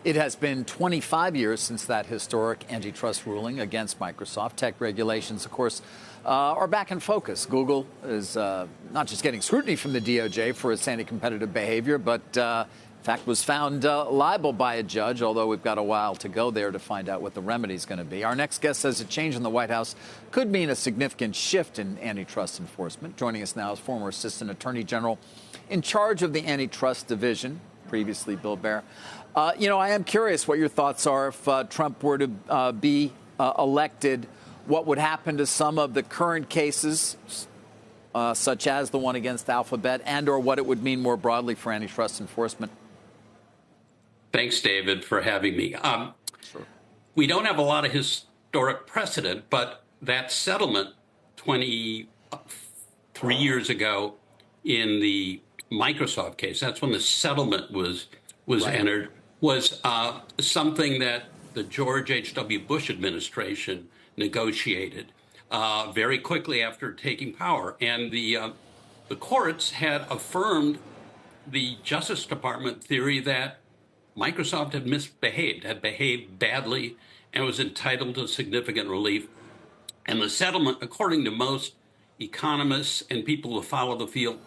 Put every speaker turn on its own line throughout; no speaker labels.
It has been 25 years since that historic antitrust ruling against Microsoft. Tech regulations, of course, are back in focus. Google is not just getting scrutiny from the DOJ for its anti-competitive behavior, but in fact was found liable by a judge, although we've got a while to go there to find out what the remedy is going to be. Our next guest says a change in the White House could mean a significant shift in antitrust enforcement. Joining us now is former Assistant Attorney General in charge of the Antitrust Division, previously Bill Baer. I am curious what your thoughts are if Trump were to be elected. What would happen to some of the current cases, such as the one against Alphabet, and or what it would mean more broadly for antitrust enforcement?
Thanks, David, for having me.
Sure.
We don't have a lot of historic precedent, but that settlement 23 years ago in the Microsoft case, that's when the settlement was right. Entered, was something that the George H.W. Bush administration negotiated very quickly after taking power. And the courts had affirmed the Justice Department theory that Microsoft had misbehaved, had behaved badly, and was entitled to significant relief. And the settlement, according to most economists and people who follow the field,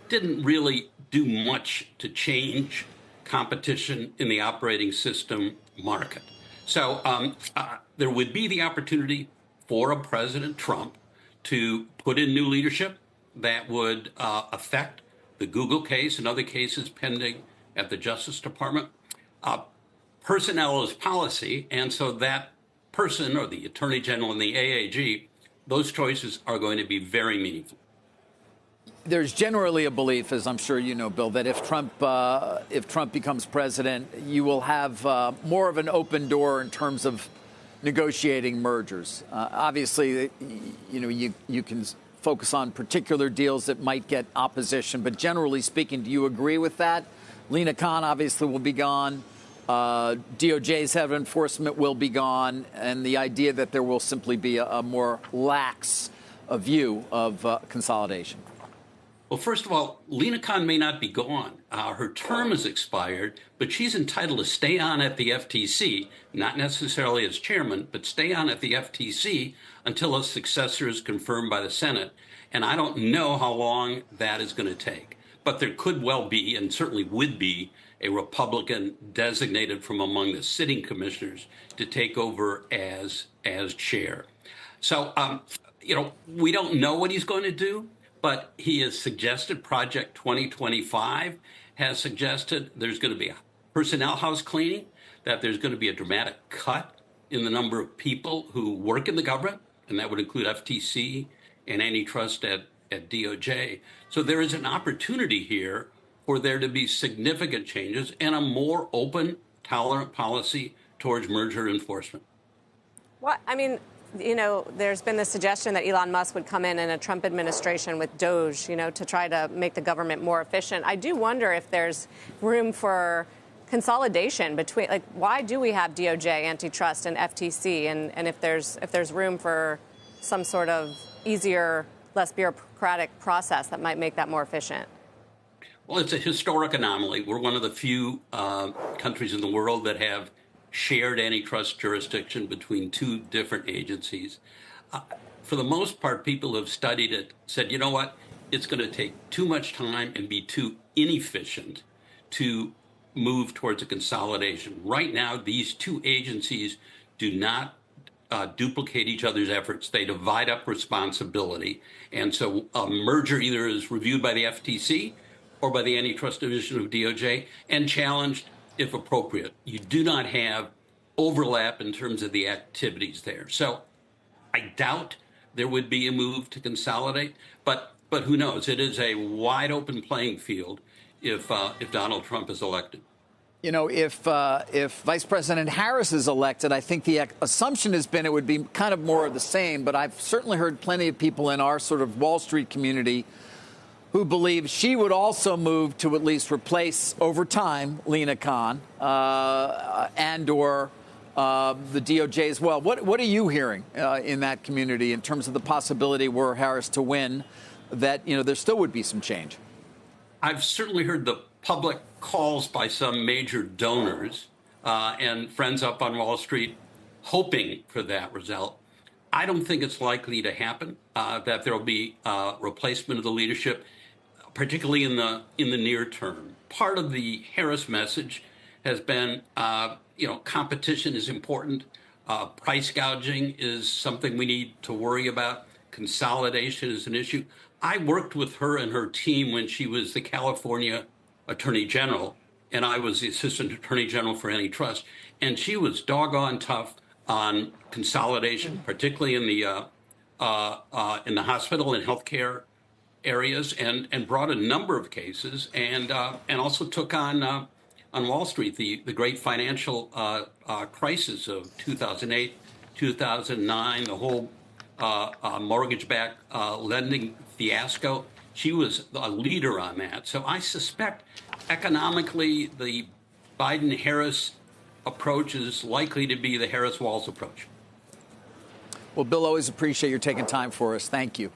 didn't really do much to change competition in the operating system market. So there would be the opportunity for a President Trump to put in new leadership that would affect the Google case and other cases pending at the Justice Department. Personnel is policy, and so that person or the Attorney General and the AAG, those choices are going to be very meaningful.
There's generally a belief, as I'm sure you know, Bill, that if Trump becomes president, you will have more of an open door in terms of negotiating mergers. Obviously, you can focus on particular deals that might get opposition, but generally speaking, do you agree with that? Lina Khan obviously will be gone. DOJ's head of enforcement will be gone, and the idea that there will simply be a more lax view of consolidation.
Well, first of all, Lina Khan may not be gone. Her term has expired, but she's entitled to stay on at the FTC, not necessarily as chairman, but stay on at the FTC until a successor is confirmed by the Senate. And I don't know how long that is going to take. But there could well be, and certainly would be, a Republican designated from among the sitting commissioners to take over as chair. So, we don't know what he's going to do, but he has suggested Project 2025 has suggested there's going to be a personnel house cleaning, that there's going to be a dramatic cut in the number of people who work in the government, and that would include FTC and antitrust at DOJ. So there is an opportunity here for there to be significant changes and a more open, tolerant policy towards merger enforcement.
Well, I mean, there's been the suggestion that Elon Musk would come in a Trump administration with Doge, to try to make the government more efficient. I do wonder if there's room for consolidation between, why do we have DOJ, antitrust, and FTC, and if there's room for some sort of easier, less bureaucratic process that might make that more efficient?
Well, it's a historic anomaly. We're one of the few countries in the world that have shared antitrust jurisdiction between two different agencies. For the most part, people have studied it, said, you know what, it's going to take too much time and be too inefficient to move towards a consolidation. Right now, these two agencies do not duplicate each other's efforts. They divide up responsibility. And so a merger either is reviewed by the FTC or by the antitrust division of DOJ and challenged if appropriate. You do not have overlap in terms of the activities there. So I doubt there would be a move to consolidate, but who knows? It is a wide open playing field if Donald Trump is elected.
If Vice President Harris is elected, I think the assumption has been it would be kind of more of the same. But I've certainly heard plenty of people in our sort of Wall Street community who believe she would also move to at least replace over time Lina Khan and or the DOJ as well. What are you hearing in that community in terms of the possibility were Harris to win that, there still would be some change?
I've certainly heard the public calls by some major donors and friends up on Wall Street hoping for that result. I don't think it's likely to happen, that there will be replacement of the leadership, particularly in the near term. Part of the Harris message has been, competition is important. Price gouging is something we need to worry about. Consolidation is an issue. I worked with her and her team when she was the California Attorney General, and I was the Assistant Attorney General for Antitrust. And she was doggone tough on consolidation, particularly in the hospital and healthcare areas, and brought a number of cases, and also took on Wall Street the great financial crisis of 2008, 2009, the whole mortgage-backed lending fiasco. She was a leader on that. So I suspect economically the Biden-Harris approach is likely to be the Harris-Walz approach.
Well, Bill, always appreciate your taking time for us. Thank you.